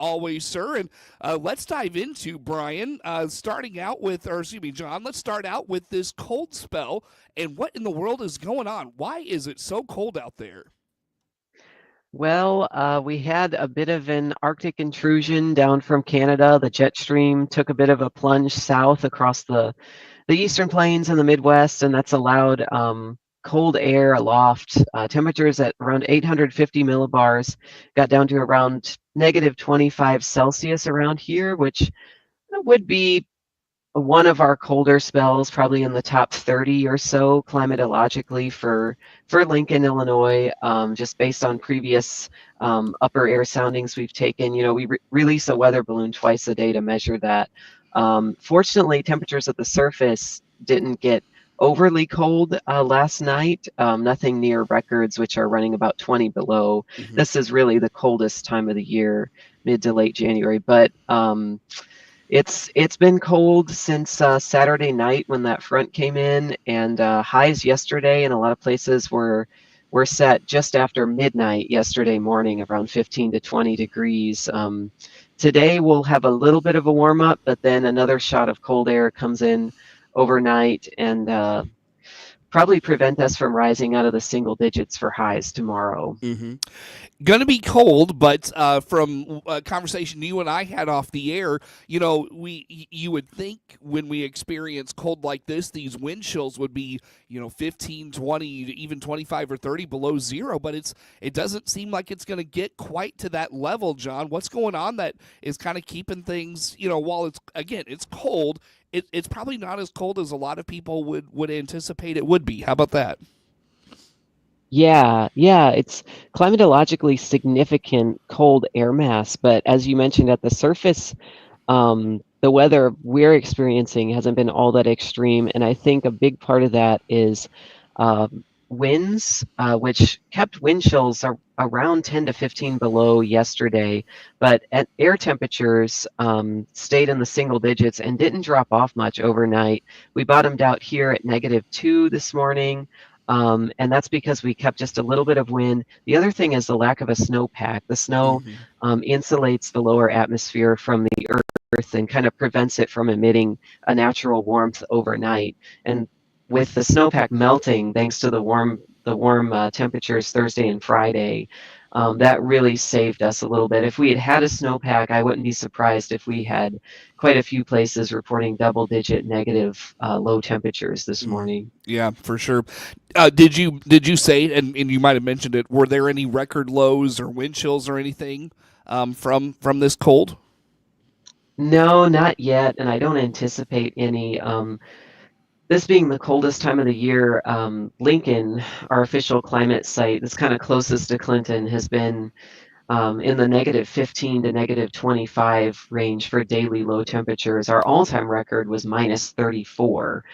Always, sir. And let's dive into, Brian, John, let's start out with this cold spell and what in the world is going on. Why is it so cold out there? Well, we had a bit of an Arctic intrusion down from Canada. The jet stream took a bit of a plunge south across the eastern plains and the Midwest, and that's allowed cold air aloft. Temperatures at around 850 millibars got down to around negative 25 Celsius around here, which would be one of our colder spells, probably in the top 30 or so climatologically for Lincoln, Illinois, just based on previous upper air soundings we've taken. We release a weather balloon twice a day to measure that. Fortunately, temperatures at the surface didn't get overly cold last night, nothing near records, which are running about 20 below. Mm-hmm. This is really the coldest time of the year, mid to late January, but it's been cold since Saturday night when that front came in, and highs yesterday in a lot of places were set just after midnight yesterday morning, around 15 to 20 degrees. Today we'll have a little bit of a warm up, but then another shot of cold air comes in overnight and probably prevent us from rising out of the single digits for highs tomorrow. Mm-hmm. Going to be cold, but from a conversation you and I had off the air, you would think when we experience cold like this, these wind chills would be 15, 20, even 25 or 30 below zero, but it doesn't seem like it's going to get quite to that level. John, what's going on that is kind of keeping things, while it's cold, it's probably not as cold as a lot of people would anticipate it would be. How about that? Yeah, it's climatologically significant cold air mass, but as you mentioned at the surface, the weather we're experiencing hasn't been all that extreme, and I think a big part of that is uh, winds, which kept wind chills around 10 to 15 below yesterday, but at air temperatures stayed in the single digits and didn't drop off much overnight. We bottomed out here at -2 this morning. And that's because we kept just a little bit of wind. The other thing is the lack of a snowpack. The snow Mm-hmm. insulates the lower atmosphere from the earth and kind of prevents it from emitting a natural warmth overnight. And with the snowpack melting, thanks to the warm temperatures Thursday and Friday, that really saved us a little bit. If we had had a snowpack, I wouldn't be surprised if we had quite a few places reporting double-digit negative low temperatures this Mm. morning. Yeah, for sure. Did you say, and you might have mentioned it? Were there any record lows or wind chills or anything from this cold? No, not yet, and I don't anticipate any. This being the coldest time of the year, Lincoln, our official climate site, that's kind of closest to Clinton, has been in the -15 to -25 range for daily low temperatures. Our all-time record was -34.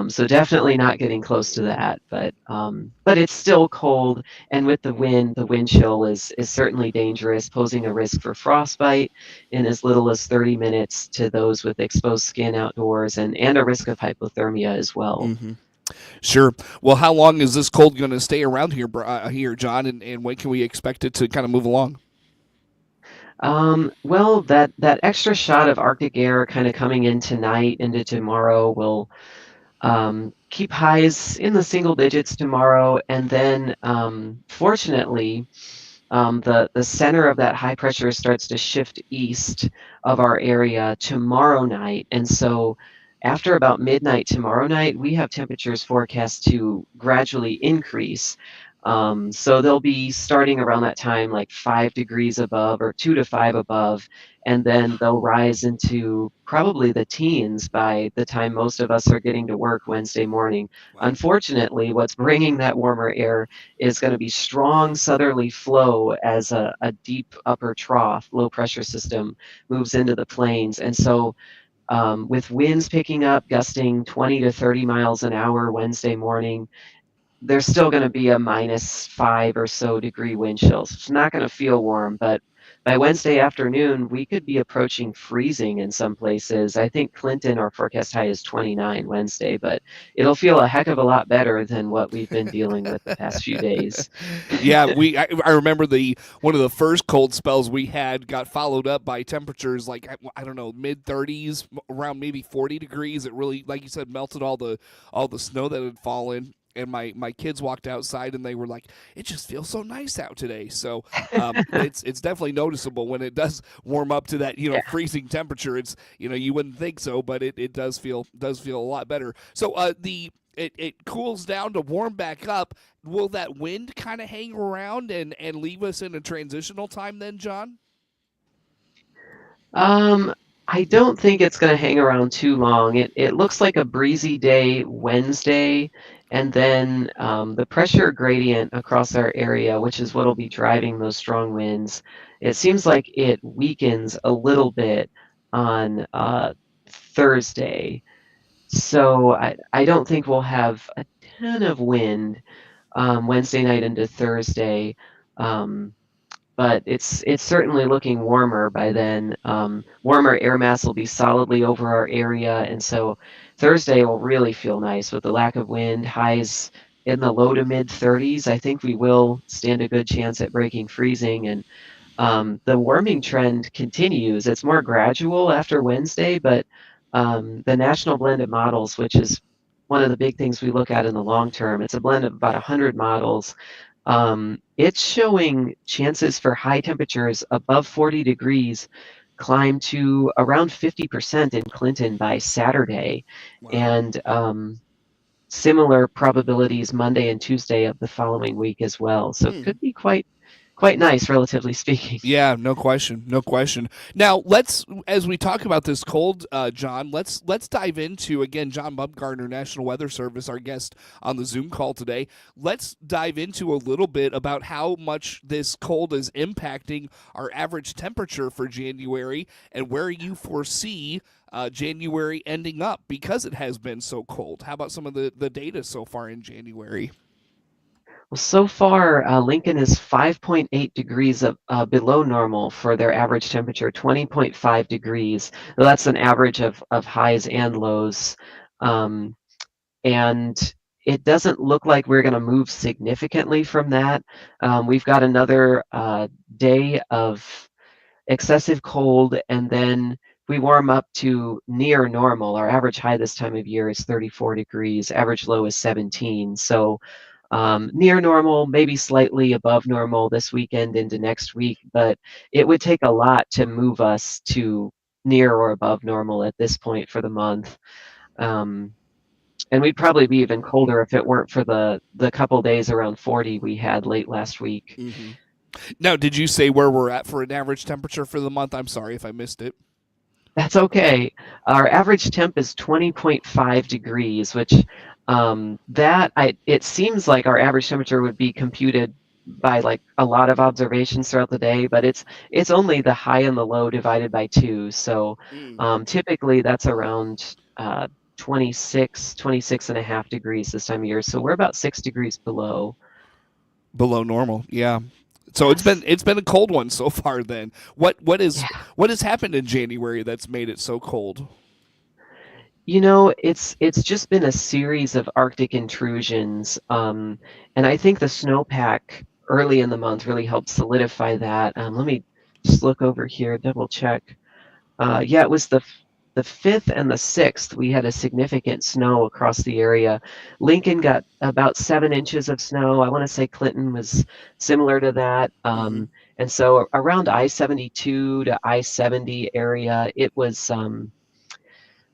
So definitely not getting close to that, but it's still cold, and with the wind chill is certainly dangerous, posing a risk for frostbite in as little as 30 minutes to those with exposed skin outdoors, and a risk of hypothermia as well. Mm-hmm. Sure. Well, how long is this cold going to stay around here, John? And when can we expect it to kind of move along? Well, that extra shot of Arctic air kind of coming in tonight into tomorrow will keep highs in the single digits tomorrow, and then fortunately, the center of that high pressure starts to shift east of our area tomorrow night, and so after about midnight tomorrow night, we have temperatures forecast to gradually increase. So they'll be starting around that time, like 5 degrees above or 2 to 5 above, and then they'll rise into probably the teens by the time most of us are getting to work Wednesday morning. Wow. Unfortunately, what's bringing that warmer air is going to be strong southerly flow as a deep upper trough, low pressure system moves into the plains. And so, with winds picking up, gusting 20 to 30 miles an hour Wednesday morning, there's still going to be a -5 or so degree wind chills. It's not going to feel warm, but by Wednesday afternoon, we could be approaching freezing in some places. I think Clinton, our forecast high is 29 Wednesday, but it'll feel a heck of a lot better than what we've been dealing with the past few days. Yeah, I remember the one of the first cold spells we had got followed up by temperatures like I don't know, mid 30s, around maybe 40 degrees. It really, like you said, melted all the snow that had fallen. And my kids walked outside and they were like, "It just feels so nice out today." So it's definitely noticeable when it does warm up to that Yeah. freezing temperature. It's you wouldn't think so, but it does feel a lot better. So it cools down to warm back up. Will that wind kind of hang around and leave us in a transitional time then, John? Um, I don't think it's going to hang around too long. It looks like a breezy day Wednesday, and then the pressure gradient across our area, which is what will be driving those strong winds, it seems like it weakens a little bit on Thursday. So I don't think we'll have a ton of wind Wednesday night into Thursday. Um, but it's certainly looking warmer by then. Warmer air mass will be solidly over our area, and so Thursday will really feel nice with the lack of wind, highs in the low to mid 30s. I think we will stand a good chance at breaking freezing, and the warming trend continues. It's more gradual after Wednesday, but the National Blended Models, which is one of the big things we look at in the long term, it's a blend of about 100 models. It's showing chances for high temperatures above 40 degrees climb to around 50% in Clinton by Saturday, Wow. and similar probabilities Monday and Tuesday of the following week as well. So it Hmm. could be quite nice, relatively speaking. Yeah, no question, no question. Now let's, as we talk about this cold, John, let's dive into again. John Bumgardner, National Weather Service, our guest on the Zoom call today. Let's dive into a little bit about how much this cold is impacting our average temperature for January and where you foresee January ending up because it has been so cold. How about some of the data so far in January? Well, so far, Lincoln is 5.8 degrees below normal for their average temperature, 20.5 degrees. Well, that's an average of highs and lows. Um, and it doesn't look like we're going to move significantly from that. We've got another day of excessive cold, and then we warm up to near normal. Our average high this time of year is 34 degrees, average low is 17. So near normal, maybe slightly above normal this weekend into next week, but it would take a lot to move us to near or above normal at this point for the month. Um, and we'd probably be even colder if it weren't for the couple days around 40 we had late last week. Mm-hmm. Now, did you say where we're at for an average temperature for the month? I'm sorry if I missed it. That's okay. Our average temp is 20.5 degrees, which it seems like our average temperature would be computed by like a lot of observations throughout the day, but it's only the high and the low divided by two. So Mm. typically that's around 26 and a half degrees this time of year. So we're about 6 degrees below. Below normal. Yeah. So it's been Yes. it's been a cold one so far. Then what is Yeah. what has happened in January that's made it so cold? It's just been a series of Arctic intrusions, and I think the snowpack early in the month really helped solidify that. Let me just look over here, double check. Yeah, it was the 5th and the 6th. We had a significant snow across the area. Lincoln got about 7 inches of snow. I want to say Clinton was similar to that. Mm-hmm. And so around I-72 to I-70 area, it was.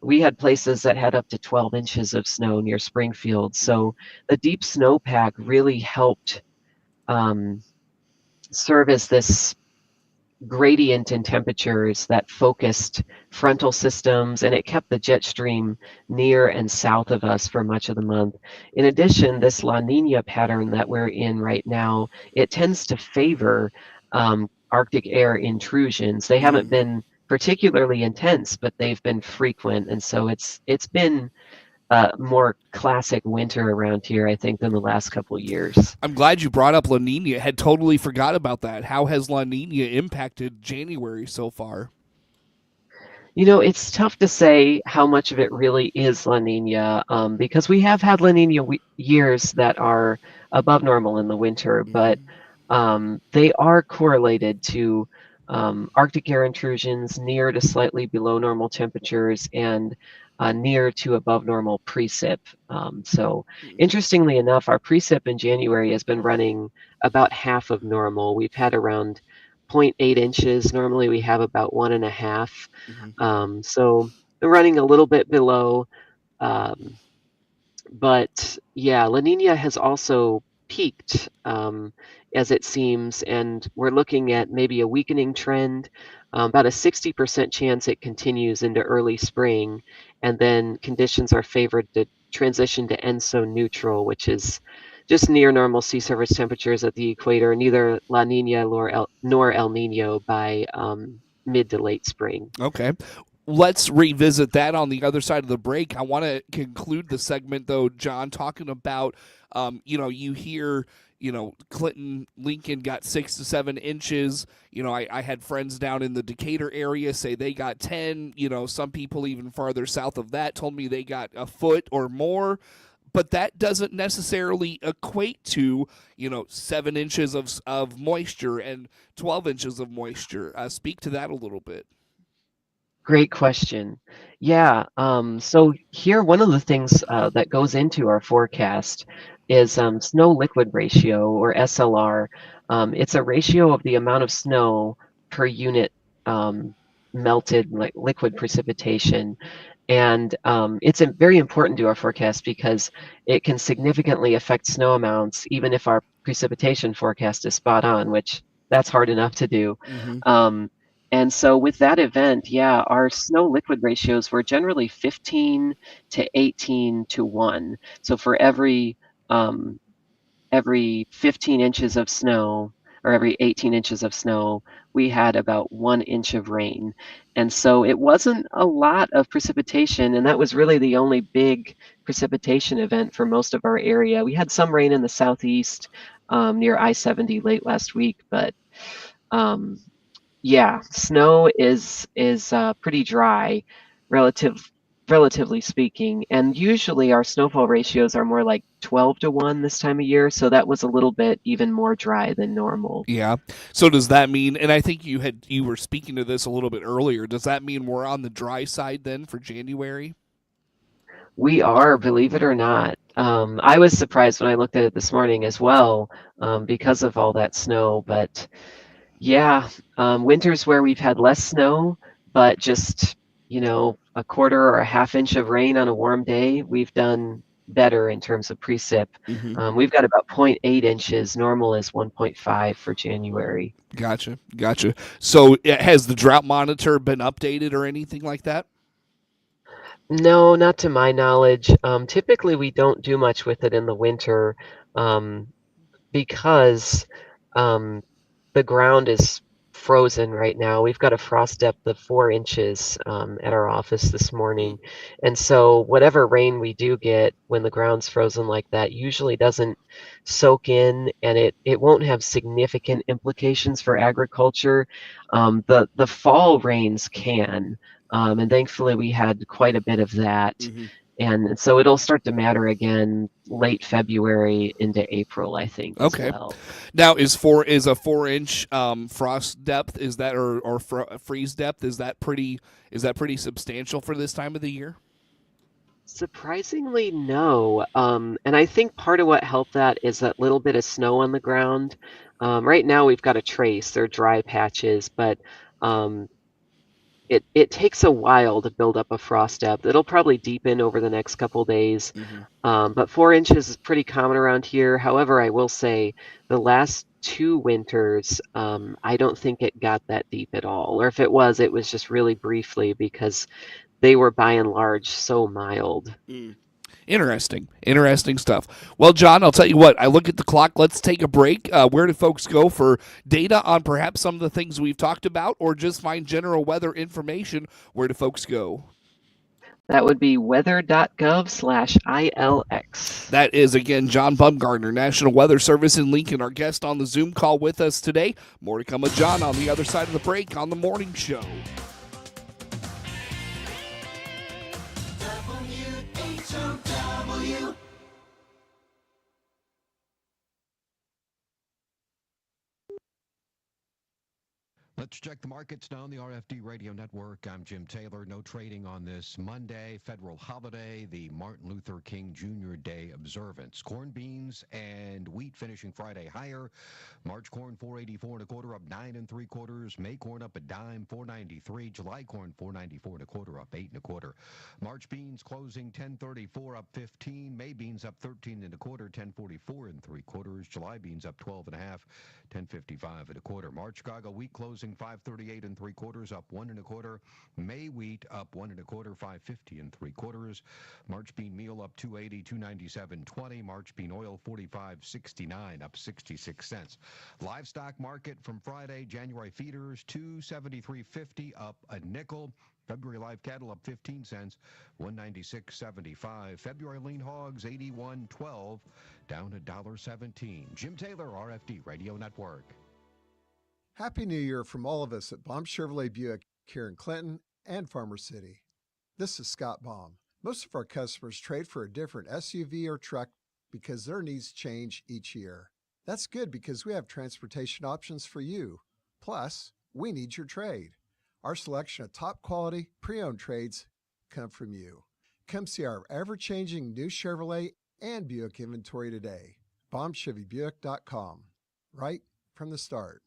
We had places that had up to 12 inches of snow near Springfield. Mm-hmm. So the deep snowpack really helped um, serve as this gradient in temperatures that focused frontal systems, and it kept the jet stream near and south of us for much of the month. In addition, this La Nina pattern that we're in right now, it tends to favor Arctic air intrusions. They haven't Mm. been particularly intense, but they've been frequent, and so it's been more classic winter around here, I think, than the last couple years. I'm glad you brought up La Nina. Had totally forgot about that. How has La Nina impacted January so far? It's tough to say how much of it really is La Nina, because we have had La Nina years that are above normal in the winter, but Mm-hmm. they are correlated to Arctic air intrusions near to slightly below normal temperatures and near to above normal precip. So, interestingly enough, our precip in January has been running about half of normal. We've had around 0.8 inches. Normally, we have about 1.5. Mm-hmm. So they're running a little bit below. Um, but yeah, La Nina has also peaked, as it seems, and we're looking at maybe a weakening trend, about a 60% chance it continues into early spring, and then conditions are favored to transition to ENSO neutral, which is just near normal sea surface temperatures at the equator, neither La Nina nor El Nino by mid to late spring. Okay. Let's revisit that on the other side of the break. I want to conclude the segment, though, John, talking about, you hear, Clinton, Lincoln got 6 to 7 inches. I had friends down in the Decatur area say they got 10. Some people even farther south of that told me they got a foot or more. But that doesn't necessarily equate to, 7 inches of moisture and 12 inches of moisture. Speak to that a little bit. Great question. Yeah, so here, one of the things that goes into our forecast is snow liquid ratio, or SLR. It's a ratio of the amount of snow per unit um, melted, like liquid precipitation. And it's very important to our forecast because it can significantly affect snow amounts, even if our precipitation forecast is spot on, which that's hard enough to do. Mm-hmm. Um, and so with that event, yeah, our snow liquid ratios were generally 15 to 18 to 1. So for every 15 inches of snow, or every 18 inches of snow, we had about 1 inch of rain. And so it wasn't a lot of precipitation, and that was really the only big precipitation event for most of our area. We had some rain in the southeast near I-70 late last week, but um, yeah, snow is pretty dry, relatively speaking, and usually our snowfall ratios are more like 12 to 1 this time of year, so that was a little bit even more dry than normal. Yeah. So does that mean? And I think you were speaking to this a little bit earlier. Does that mean we're on the dry side then for January? We are, believe it or not. I was surprised when I looked at it this morning as well, because of all that snow, but yeah, winters where we've had less snow, but just, a quarter or a half inch of rain on a warm day, we've done better in terms of precip. Mm-hmm. We've got about 0.8 inches. Normal is 1.5 for January. Gotcha. Gotcha. So has the drought monitor been updated or anything like that? No, not to my knowledge. Typically, we don't do much with it in the winter, um, because um, the ground is frozen right now. We've got a frost depth of 4 inches at our office this Mm. morning. And so, whatever rain we do get when the ground's frozen like that usually doesn't soak in, and it won't have significant implications for agriculture. The fall rains can. And thankfully, we had quite a bit of that. Mm-hmm. And so it'll start to matter again late February into April, I think, as Okay. well. Now is a 4 inch frost depth, is that or freeze depth, is that pretty substantial for this time of the year? Surprisingly, no. And I think part of what helped that is that little bit of snow on the ground. Right now, we've got a trace. They're dry patches, but um, it takes a while to build up a frost depth. It'll probably deepen over the next couple days. Mm-hmm. But 4 inches is pretty common around here. However, I will say the last two winters, I don't think it got that deep at all. Or if it was just really briefly because they were by and large so mild. Mm. Interesting stuff. Well, John, I'll tell you what. I look at the clock. Let's take a break. Where do folks go for data on perhaps some of the things we've talked about, or just find general weather information? Where do folks go? That would be weather.gov/ILX. That is, again, John Bumgardner, National Weather Service in Lincoln, our guest on the Zoom call with us today. More to come with John on the other side of the break on the morning show. WHOW. Let's check the markets now on the RFD Radio Network. I'm Jim Taylor. No trading on this Monday, federal holiday, the Martin Luther King Jr. Day observance. Corn, beans, and wheat finishing Friday higher. March corn 484 and a quarter, up 9 3/4. May corn up a dime, 493. July corn 494 and a quarter, up 8 1/4. March beans closing 1034, up 15. May beans up 13 and a quarter, 1044 and 3/4. July beans up 12 and a half, 1055 and a quarter. March Chicago wheat closing 538 and 3/4, up 1 1/4. May wheat up 1 1/4, 550 and 3/4. March bean meal up 280, 297.20. March bean oil 45.69, up 66 cents. Livestock market from Friday, January feeders 273.50, up a nickel. February live cattle up 15 cents, 196.75. February lean hogs 81.12, down $1.17. Jim Taylor, RFD Radio Network. Happy New Year from all of us at Baum Chevrolet Buick here in Clinton and Farmer City. This is Scott Baum. Most of our customers trade for a different SUV or truck because their needs change each year. That's good because we have transportation options for you. Plus, we need your trade. Our selection of top quality pre-owned trades come from you. Come see our ever-changing new Chevrolet and Buick inventory today. BaumChevyBuick.com. Right from the start.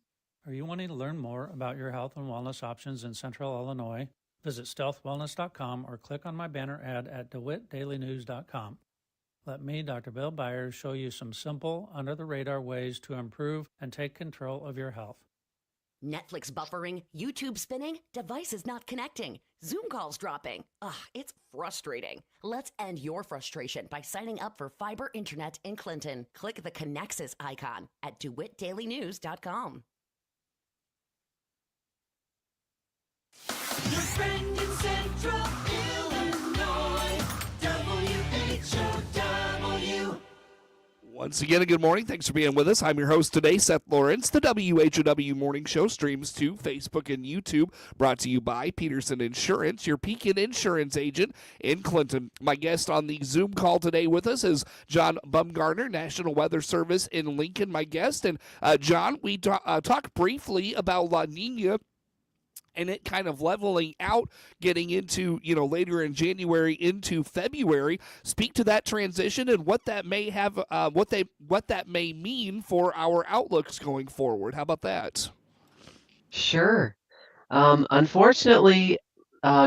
Are you wanting to learn more about your health and wellness options in Central Illinois? Visit stealthwellness.com or click on my banner ad at DeWittDailyNews.com. Let me, Dr. Bill Byers, show you some simple, under-the-radar ways to improve and take control of your health. Netflix buffering, YouTube spinning, devices not connecting, Zoom calls dropping. It's frustrating. Let's end your frustration by signing up for fiber internet in Clinton. Click the Connexus icon at DeWittDailyNews.com. Your friend in Central Illinois, WHOW. Once again, a good morning. Thanks for being with us. I'm your host today, Seth Lawrence. The WHOW Morning Show streams to Facebook and YouTube, brought to you by Peterson Insurance, your Pekin Insurance agent in Clinton. My guest on the Zoom call today with us is John Bumgardner, National Weather Service in Lincoln, my guest. And John, we talked briefly about La Nina and it kind of leveling out, getting into, later in January into February. Speak to that transition and what that may have, what that may mean for our outlooks going forward. How about that? Sure. Unfortunately,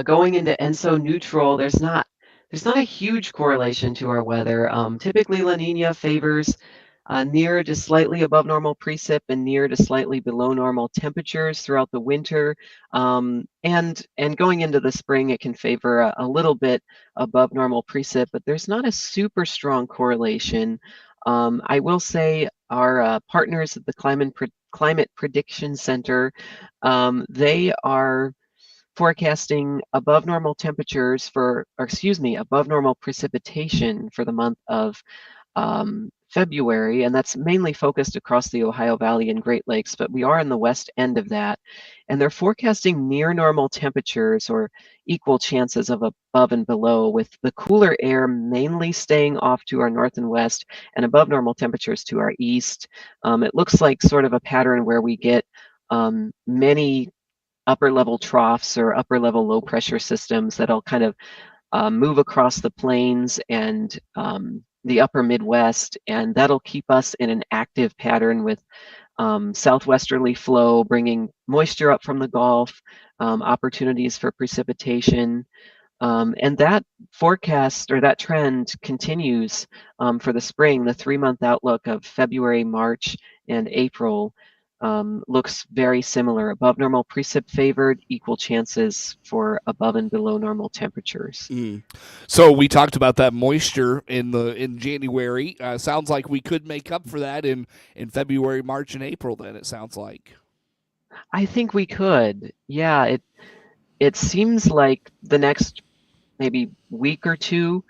going into ENSO neutral, there's not a huge correlation to our weather. Typically, La Nina favors near to slightly above normal precip and near to slightly below normal temperatures throughout the winter. And going into the spring, it can favor a little bit above normal precip, but there's not a super strong correlation. I will say our partners at the Climate Prediction Center, they are forecasting above normal temperatures above normal precipitation for the month of February, and that's mainly focused across the Ohio Valley and Great Lakes, but we are in the west end of that. And they're forecasting near normal temperatures or equal chances of above and below, with the cooler air mainly staying off to our north and west and above normal temperatures to our east. It looks like sort of a pattern where we get many upper level troughs or upper level low pressure systems that'll kind of move across the plains and the upper Midwest, and that'll keep us in an active pattern with southwesterly flow, bringing moisture up from the Gulf, opportunities for precipitation. And that forecast or that trend continues for the spring. The 3-month outlook of February, March, and April looks very similar. Above normal precip favored, equal chances for above and below normal temperatures. So we talked about that moisture in January. Sounds like we could make up for that in February, March, and April. Then it sounds like. I think we could. Yeah, it seems like the next maybe week or two,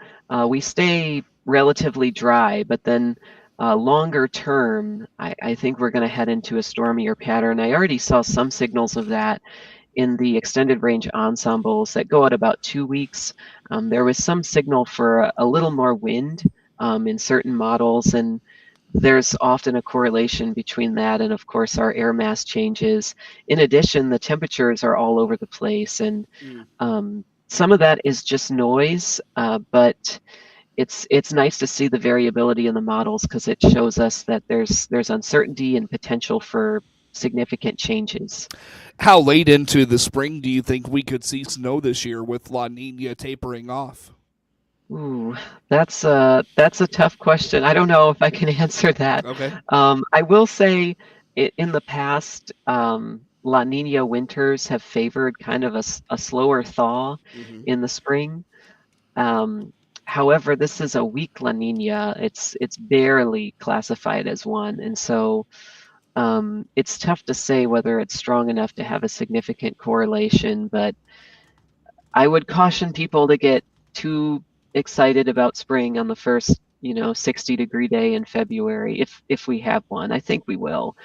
we stay relatively dry, but then longer term, I think we're going to head into a stormier pattern. I already saw some signals of that in the extended range ensembles that go at about 2 weeks. There was some signal for a little more wind in certain models, and there's often a correlation between that and, of course, our air mass changes. In addition, the temperatures are all over the place, and some of that is just noise, but it's nice to see the variability in the models because it shows us that there's uncertainty and potential for significant changes. How late into the spring do you think we could see snow this year with La Nina tapering off? Ooh, that's a tough question. I don't know if I can answer that. Okay. I will say in the past, La Nina winters have favored kind of a slower thaw in the spring. However, this is a weak La Nina. It's barely classified as one, and so it's tough to say whether it's strong enough to have a significant correlation. But I would caution people to get too excited about spring on the first 60-degree day in February, if we have one. I think we will.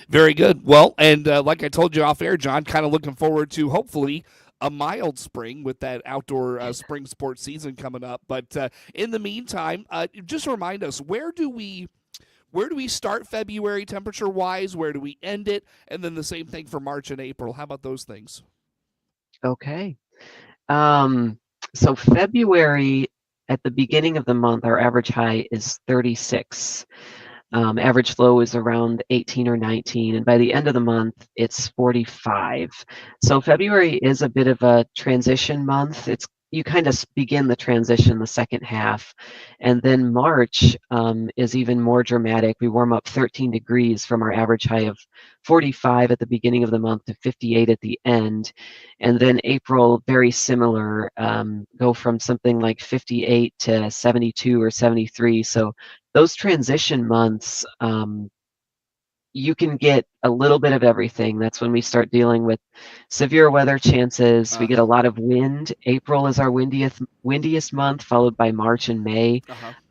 Very good. Well, and like I told you off air, John, kind of looking forward to hopefully a mild spring with that outdoor spring sports season coming up. But in the meantime, just remind us, where do we start February temperature wise? Where do we end it? And then the same thing for March and April. How about those things? Okay. So February, at the beginning of the month, our average high is 36. Average low is around 18 or 19, and by the end of the month, it's 45. So February is a bit of a transition month. You kind of begin the transition the second half, and then March is even more dramatic. We warm up 13 degrees from our average high of 45 at the beginning of the month to 58 at the end, and then April, very similar, go from something like 58 to 72 or 73. So those transition months, you can get a little bit of everything. That's when we start dealing with severe weather chances. We get a lot of wind. April is our windiest month, followed by March and May.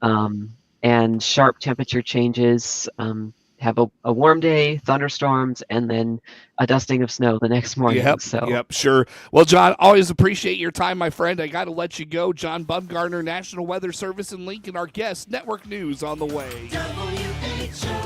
And sharp temperature changes. Have a warm day, thunderstorms, and then a dusting of snow the next morning. Yep, sure. Well, John, always appreciate your time, my friend. I got to let you go. John Bumgardner, National Weather Service in Lincoln, our guest. Network News on the way. WHOW.